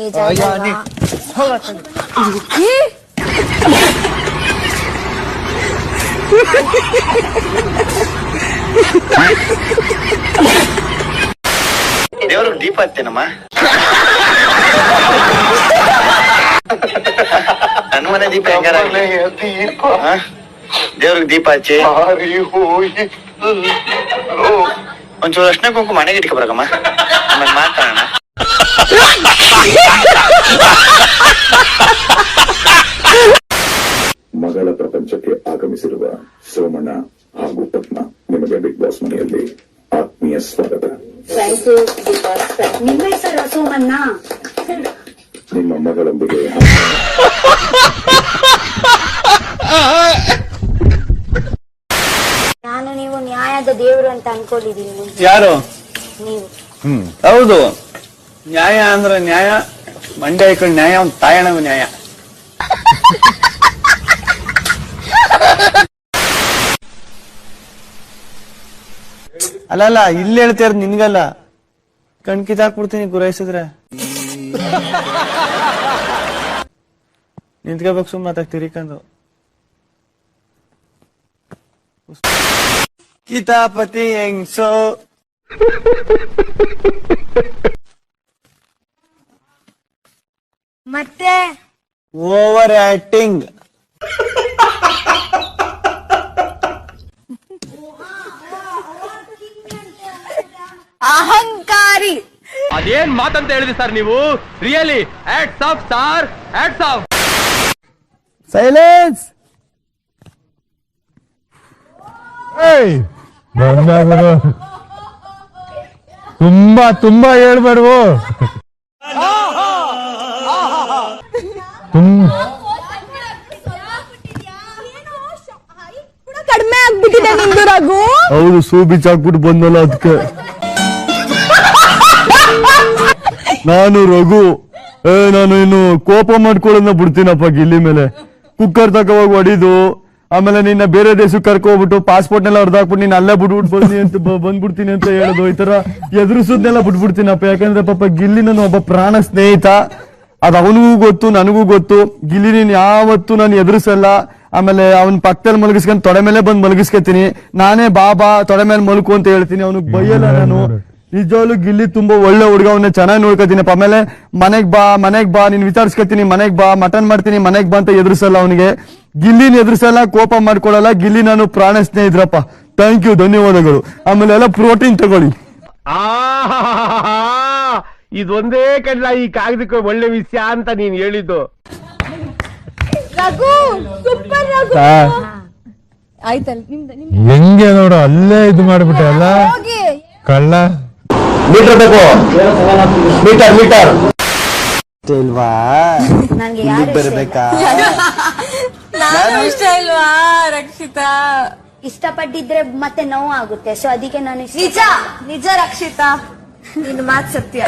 Age ದೇವ್ರಿಗೆ ದೀಪ ಹತ್ತೇನಮ್ಮ ನನ್ನ ಮನೆ ದೀಪ ಹೆಂಗಾರ ದೇವ್ರಿಗೆ ದೀಪ ಹಚ್ಚಿ ಒಂಚೂರು ಅಷ್ಟನೇ ಕುಂಕು ಮನೆಗೆ ಇಟ್ಕೊ ಬರಕಮ್ಮ ಆಮೇಲೆ ಮಾತಾಡೋಣ. ಮಗಳ ಪ್ರಪಂಚಕ್ಕೆ ಆಗಮಿಸಿರುವ ಸೋಮಣ್ಣ ಹಾಗೂ ಪದ್ಮ ನಿಮಗೆ ಬಿಗ್ ಬಾಸ್ ಮನೆಯಲ್ಲಿ ಆತ್ಮೀಯ ಸ್ವಾಗತ. ನಿಮ್ಮ ಹೆಸರು ಸೋಮಣ್ಣ. ನಿಮ್ಮ ಮಗಳೊಂದಿಗೆ ನಾನು ನೀವು ನ್ಯಾಯದ ದೇವರು ಅಂತ ಅನ್ಕೊಂಡಿದೀನಿ. ಯಾರು ನೀವು? ಹೌದು, ನ್ಯಾಯ ಅಂದ್ರೆ ನ್ಯಾಯ, ಮಂಡ್ಯ ಈ ಕಡೆ ನ್ಯಾಯ, ಒಂದು ತಾಯಣವ ನ್ಯಾಯ. ಅಲ್ಲ ಇಲ್ಲಿ ಹೇಳ್ತಾ ಇರೋದು ನಿನ್ಗಲ್ಲ, ಕಣ್ಕಿತಾಕ್ಬಿಡ್ತೀನಿ ಗುರಾಯಿಸಿದ್ರೆ. ನಿಂತ್ಕೋಬೇಕು ಸುಮ್ಮನೆ ಮಾತಾಕ್ ತಿರಿಕಂದು. ಕಿತಾಪತಿ ಹೆಂಗ್ಸೋ ಮತ್ತೆ ಓವರ್ ಆಕ್ಟಿಂಗ್. ಅಹಂಕಾರಿ. ಅದೇನ್ ಮಾತಂತ ಹೇಳಿದ್ರಿ ಸರ್ ನೀವು? Really hats off sir, hats off. Silence. ತುಂಬಾ ತುಂಬಾ ಹೇಳ್ಬೇಡ್ವು. ಕಡಿಮೆ ಆಗ್ಬಿಟ್ಟಿದೆ ನಿಂದು ರಘು. ಹೌದು, ಸೂ ಬೀಚ್ ಹಾಕ್ಬಿಟ್ಟು ಬಂದಲ್ಲ ಅದಕ್ಕೆ. ನಾನು ರಘು, ನಾನು ಇನ್ನು ಕೋಪ ಮಾಡ್ಕೊಳ್ಳೋದನ್ನ ಬಿಡ್ತೀನಪ್ಪ ಗಿಲ್ಲಿ ಮೇಲೆ. ಕುಕ್ಕರ್ ತಗೋವಾಗ ಹೊಡಿದು, ಆಮೇಲೆ ನಿನ್ನ ಬೇರೆ ದೇಶಕ್ಕೆ ಕರ್ಕೋಗ್ಬಿಟ್ಟು ಪಾಸ್ಪೋರ್ಟ್ ನೆಲ್ಲ ಹೊಡೆದಾಕ್ಬಿಟ್ಟು ನೀನ್ ಅಲ್ಲೇ ಬಂದ್ಬಿಡ್ತೀನಿ ಅಂತ ಹೇಳೋದು, ಈ ತರ ಎದುರಿಸೋದ್ನೆಲ್ಲ ಬಿಟ್ಬಿಡ್ತೀನಪ್ಪ. ಯಾಕಂದ್ರೆ ಪಾಪ ಗಿಲ್ಲಿ ನನ್ನ ಒಬ್ಬ ಪ್ರಾಣ ಸ್ನೇಹಿತ, ಅದ್ ಅವನಿಗೂ ಗೊತ್ತು ನನಗೂ ಗೊತ್ತು. ಗಿಲ್ಲಿ ನೀನ್ ಯಾವತ್ತು ನಾನು ಎದುರಿಸಲ್ಲ. ಆಮೇಲೆ ಅವನ್ ಪಕ್ಕದಲ್ಲಿ ಮಲಗಿಸ್ಕೊಂಡು ತೊಡೆ ಮೇಲೆ ಬಂದ್ ಮಲಗಿಸ್ಕೊತೀನಿ. ನಾನೇ ಬಾಬಾ ತೊಡೆ ಮೇಲೆ ಮಲ್ಕು ಅಂತ ಹೇಳ್ತೀನಿ. ಅವನಿಗೆ ಬೈಯಲ್ಲ ನಾನು. ನಿಜವಾಗ್ಲೂ ಗಿಲ್ಲಿ ತುಂಬಾ ಒಳ್ಳೆ ಹುಡುಗ, ಅವನ್ನ ಚೆನ್ನಾಗಿ ನೋಡ್ಕೊತೀನಪ್ಪ. ಆಮೇಲೆ ಮನೆಗ್ ಬಾ ನೀನ್ ವಿಚಾರಿಸ್ಕೊತೀನಿ, ಮನೆಗ್ ಬಾ, ಮಟನ್ ಮಾಡ್ತೀನಿ, ಮನೆಗ್ ಬಾ ಅಂತ ಎದುರಿಸಲ್ಲ. ಅವನಿಗೆ ಗಿಲ್ಲಿನ ಎದುರಿಸಲ್ಲ, ಕೋಪ ಮಾಡ್ಕೊಳಲ್ಲ. ಗಿಲ್ಲಿ ನಾನು ಪ್ರಾಣ ಸ್ನೇಹಿತರಪ್ಪ. ಥ್ಯಾಂಕ್ ಯು, ಧನ್ಯವಾದಗಳು. ಆಮೇಲೆ ಎಲ್ಲ ಪ್ರೋಟೀನ್ ತಗೊಳ್ಳಿ. ಇದೊಂದೇ ಕಡ್ಲ ಈ ಕಾಗದಕ್ಕೆ ಒಳ್ಳೆ ವಿಷಯ ಅಂತ ನೀನ್ ಹೇಳಿದ್ದು. ರಘು ಸೂಪರ್ ರಘು. ಆಯ್ತಲ್ಲ ಹೆಂಗೆ ನೋಡು, ಅಲ್ಲೇ ಇದು ಮಾಡ್ಬಿಟ್ಟೆ ಅಲ್ಲ ಕಳ್ಳ. ಮೀಟರ್ ಬೇಕು, ಮೀಟರ್ ಇಲ್ವಾ? ನನಗೆ ಯಾರು ಬರ್ಬೇಕಾ? ನಾನು ಇಷ್ಟ ಇಲ್ವಾ ರಕ್ಷಿತಾ? ಇಷ್ಟಪಟ್ಟಿದ್ರೆ ಮತ್ತೆ ನೋವು ಆಗುತ್ತೆ. ಸೊ ಅದಕ್ಕೆ ನಾನು ನಿಜ ರಕ್ಷಿತಾ, ನಿನ್ನ ಮಾತು ಸತ್ಯ.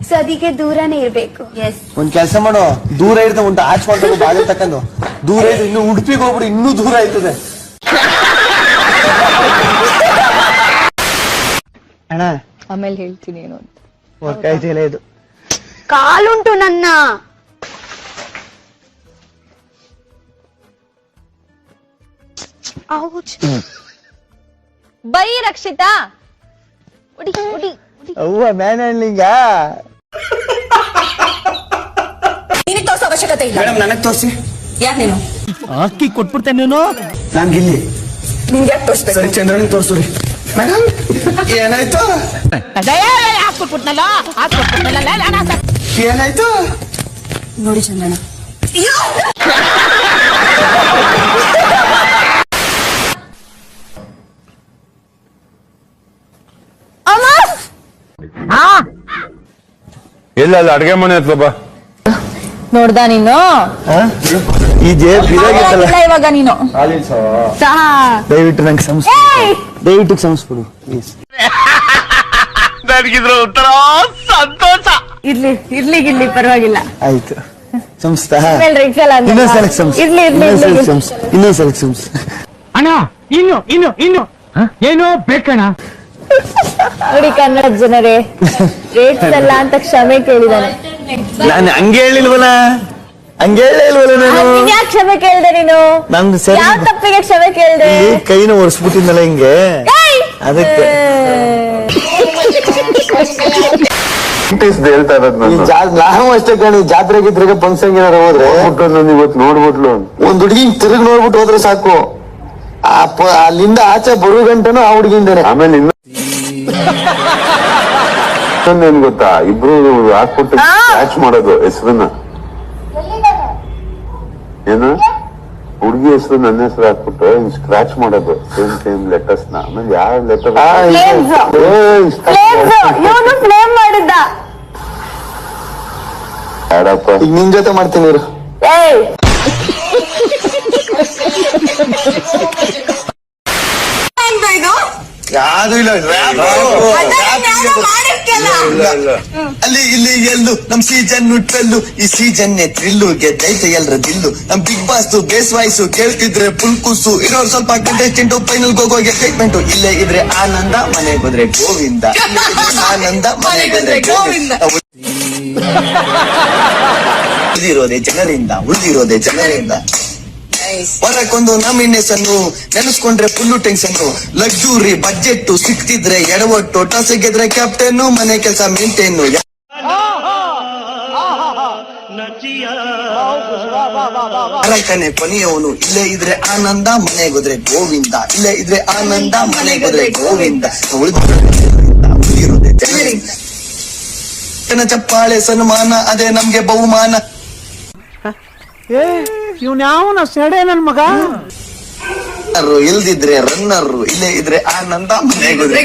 ಸೊ ಅದಕ್ಕೆ ದೂರನೇ ಇರ್ಬೇಕು. ಎಸ್, ಒಂದ್ ಕೆಲಸ ಮಾಡು, ದೂರ ಇರ್ತ ಉಂಟು ಆಚ್ಕೊಂಡು ಬಾಗಿಲು ತಕೊಂಡು ದೂರ ಇದ್ದು ಇನ್ನು ಉಡುಪಿಗೆ ಹೋಗ್ಬಿಡು, ಇನ್ನೂ ದೂರ ಆಯ್ತದೆ. ಅಣ್ಣ ಆಮೇಲೆ ಹೇಳ್ತೀನಿ ಏನು ಅಂತ. ಒಕ್ಕಾಯ್ತಿಲ್ಲ ಇದು. ಕಾಲುಂಟು ನನ್ನ. ಬೈ ರಕ್ಷಿತಾ. ಉಡಿ ಉಡಿ ಅವ್ವ ಮ್ಯಾನ್ ಹ್ಯಾಂಡ್ಲಿಂಗ. ನಿನಗೆ ತೋರಿಸೋ ಅವಶ್ಯಕತೆ ಇಲ್ಲ. ಮೇಡಮ್ ನನಗ್ ತೋರಿಸಿ. ಯಾಕೆ ನೀನು ಅಕ್ಕಿ ಕೊಟ್ಬಿಡ್ತೇನೆ ನೀನು. ನಾನ್ ಗಿಲ್ಲಿ. ನಿನ್ಗೆ ಯಾಕೆ ತೋರಿಸ್ಬೇಕು? ಸರಿ, ಚಂದ್ರನಿಗೆ ತೋರಿಸ್ರಿ. ಮೇಡಮ್ ಏನಾಯ್ತು? ಏನಾಯ್ತು ನೋಡಿ ಚಂದ್ರಣ್ಣ, ಇಲ್ಲ ಅಡ್ಗೆ ಮನೆ ಹತ್ರ ಬಾ. ನೋಡ್ದ ನೀನು? ಈ ಜೇಬ್ ಇದಾಗಿತ್ತಲ್ಲ ಇವಾಗ ನೀನು ದಯವಿಟ್ಟು ನಂಗೆ ದಯವಿಟ್ಟು ಕ್ಷಮಿಸ್ಬಿಡು ಪ್ಲೀಸ್. ನನಗಿದ್ರ ಒಂಥರ ಸಂತೋಷ. ಇರ್ಲಿ ಗಿಲ್ಲಿ ಪರವಾಗಿಲ್ಲ. ಆಯ್ತು, ಸಂಸ್ಥಾ ಇನ್ನೊಂದ್ಸಲ ಅಣ್ಣ ಇನ್ನು ಏನೋ ಬೇಕಣ್ಣ. ನೋಡಿ ಕನ್ನಡ ಜನರೇ, ರೇಟ್ಸ್ ಅಲ್ಲ ಅಂತ ಕ್ಷಮೆ ಕೇಳಿದಾನೆ. ನಾನು ಹಂಗೆ ಹೇಳಿಲ್ವಲ್ಲ ನಾನು ಯಾಕೆ ಕ್ಷಮೆ ಕೇಳ್ದೆ ನೀನು? ನಂದು ಸರಿ ಯಾವ ತಪ್ಪಿಗೆ ಕ್ಷಮೆ ಕೇಳ್ದೆ? ಇಲ್ಲಿ ಕೈನ ಒರೆಸ್ಬಿಟ್ಟಿದ್ನಲ್ಲ ಹಿಂಗೆ ಅದಕ್ಕೆ ಹೇಳ್ತಾ ಇರೋದು ನಾವು ಅಷ್ಟೇ ಕಣಿ ಜಾತ್ರೆ ಗಿತ್ರೆಗೆ ಫಂಕ್ಷನ್ ಏನಾರು ಹೋದ್ರೆ ಇವತ್ತು ನೋಡ್ಬಿಟ್ಲು ಒಂದ್ ಹುಡುಗಿ ತಿರುಗಿ ನೋಡ್ಬಿಟ್ಟು ಹೋದ್ರೆ ಸಾಕು ಅಲ್ಲಿಂದ ಆಚೆ ಬರೋ ಗಂಟನು ಆ ಹುಡುಗಿಂದಾನೆ. ಆಮೇಲೆ ಇನ್ನೊಂದೇನ್ ಗೊತ್ತಾ, ಇಬ್ರು ಹಾಕ್ಬಿಟ್ಟು ಸ್ಕ್ರಾಚ್ ಮಾಡೋದು ಹೆಸರನ್ನ. ಏನು ಹುಡುಗಿ ಹೆಸರು ನನ್ನ ಹೆಸರು ಹಾಕ್ಬಿಟ್ಟು ಸ್ಕ್ರಾಚ್ ಮಾಡೋದು ಸೇಮ್ ಲೆಟರ್ಸ್ ನ. ಆಮೇಲೆ ಯಾವ ಲೆಟರ್ ಇವನು ಫ್ಲೇಮ್ ಮಾಡಿದ್ದ. ಯಾರಪ್ಪ ಈಗ ನಿನ್ ಜೊತೆ ಮಾಡ್ತೀನಿ ಇರು. ಏಯ್ ಇದು ಯಾವ್ದು ಇಲ್ಲ ಅಲ್ಲಿ ಇಲ್ಲಿ ಎಲ್ಲು ನಮ್ ಸೀಸನ್ ಟ್ವೆಲ್ಲು ಈ ಸೀಸನ್ ಥ್ರಿಲ್ಲು ಗೆದ್ದೈತೆ ಎಲ್ರ ದಿಲ್ಲು ನಮ್ ಬಿಗ್ ಬಾಸ್ ಬೇಸ್ ವಾಯ್ಸು ಕೇಳ್ತಿದ್ರೆ ಫುಲ್ ಕೂಸು ಇರೋರು ಸ್ವಲ್ಪ ಕಂಟೆಸ್ಟೆಂಟು ಫೈನಲ್ ಹೋಗೋ ಎಕ್ಸೈಟ್ಮೆಂಟ್ ಇಲ್ಲೇ ಇದ್ರೆ ಆನಂದ ಮನೆಗೆ ಹೋದ್ರೆ ಗೋವಿಂದ ಆನಂದ ಮನೆಗೆ ಹೋದ್ರೆ ಗೋವಿಂದ ಉಳಿದಿರೋದೇ ಜನರಿಂದ ಹೊರಕೊಂದು ನಾಮಿನೇಷನ್ ನೆನೆಸ್ಕೊಂಡ್ರೆ ಫುಲ್ಲು ಟೆನ್ಷನ್ ಲಕ್ಸುರಿ ಬಜೆಟ್ ಸಿಕ್ತಿದ್ರೆ ಎಡವಟ್ಟು ಟಾಸ್ ಗೆದ್ರೆ ಕ್ಯಾಪ್ಟನ್ ಮನೆ ಕೆಲಸ ಮೇಂಟೈನ್ ಕನೆ ಕೊನೆಯವನು ಇಲ್ಲೇ ಇದ್ರೆ ಆನಂದ ಮನೆಗೋದ್ರೆ ಗೋವಿಂದ ಇಲ್ಲೇ ಇದ್ರೆ ಆನಂದ ಮನೆಗೋದ್ರೆ ಗೋವಿಂದ ಉಳಿದಿರೋದೇ ಜನರಿಂದ ಚಪ್ಪಾಳೆ ಸನ್ಮಾನ ಅದೇ ನಮ್ಗೆ ಬಹುಮಾನ. ಇವ್ನ್ಯಾವನ ಸೆಡೆ ನನ್ ಮಗ ಇಲ್ದಿದ್ರೆ ರನ್ನರು ಇಲ್ಲೇ ಇದ್ರೆ ಆನಂದ ಮನೆಗೋದ್ರೆ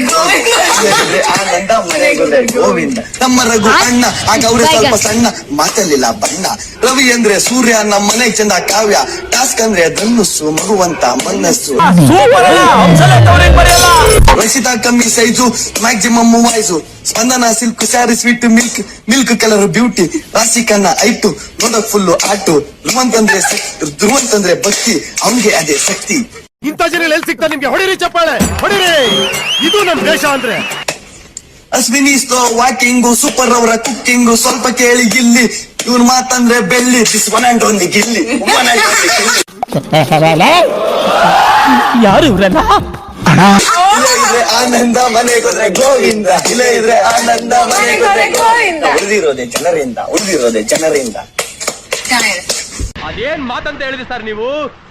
ಆನಂದ ಮನೆಗೋದ್ರೆ ಗೋವಿಂದ. ನಮ್ಮ ರಘು ಅಣ್ಣ ಆಗ ಅವ್ರೆ ಸ್ವಲ್ಪ ಸಣ್ಣ ಮಾತಲ್ಲಿಲ್ಲ ಬಣ್ಣ. ರವಿ ಅಂದ್ರೆ ಸೂರ್ಯ ನಮ್ಮ ಮನೆ ಚಂದ ಕಾವ್ಯ. ಟಾಸ್ಕ್ ಅಂದ್ರೆ ಧನುಸ್ಸು ಮಗುವಂತ ಮನಸ್ಸು. ರಕ್ಷಿತಾ ಕಮ್ಮಿ size maximum voice. Spandana silk sari sweet milk colour beauty. ರಾಶಿಕನ್ನ ಐಟು ನೋಡಕ್ ಫುಲ್ಲು ಆಟು. ಧ್ರುವಂತಂದ್ರೆ ಭಕ್ತಿ ಅವನ್ಗೆ ಅದೇ ಶಕ್ತಿ. ಇಂಥ ಜನ ಎಲ್ಲಿ ಸಿಗ್ತಾ ನಿಮ್ಗೆ? ಹೊಡಿರಿ ಚಪ್ಪಾಳೆ ಹೊಡಿರಿ, ಇದು ನಮ್ ದೇಶ ಅಂದ್ರೆ. ಅಶ್ವಿನಿ ಸ್ಲೋ ವಾಕಿಂಗು ಸೂಪರ್ ಅವರ ಕುಕ್ಕಿಂಗು ಸ್ವಲ್ಪ ಕೇಳಿ ಗಿಲ್ಲಿ. ಇವ್ನ ಮಾತಂದ್ರೆ ಬೆಳ್ಳಿ this one and only Gilli. ಯಾರು ಇವ್ರೆಲ್ಲ? ಇದ್ರೆ ಆನಂದ ಮನೆಗೋದ್ರೆ ಗೋವಿಂದ ಇಲ್ಲೇ ಇದ್ರೆ ಆನಂದ ಮನೆಗೋದ್ರೆ ಗೋವಿಂದ. ಉಳಿದಿರೋದೇ ಜನರಿಂದ. ಅದೇನ್ ಮಾತಂತ ಹೇಳಿದ್ರಿ ಸರ್ ನೀವು?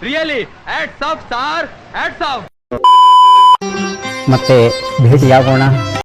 Really hats off sir, hats off. ಮತ್ತೆ ಭೇಟಿಯಾಗೋಣ.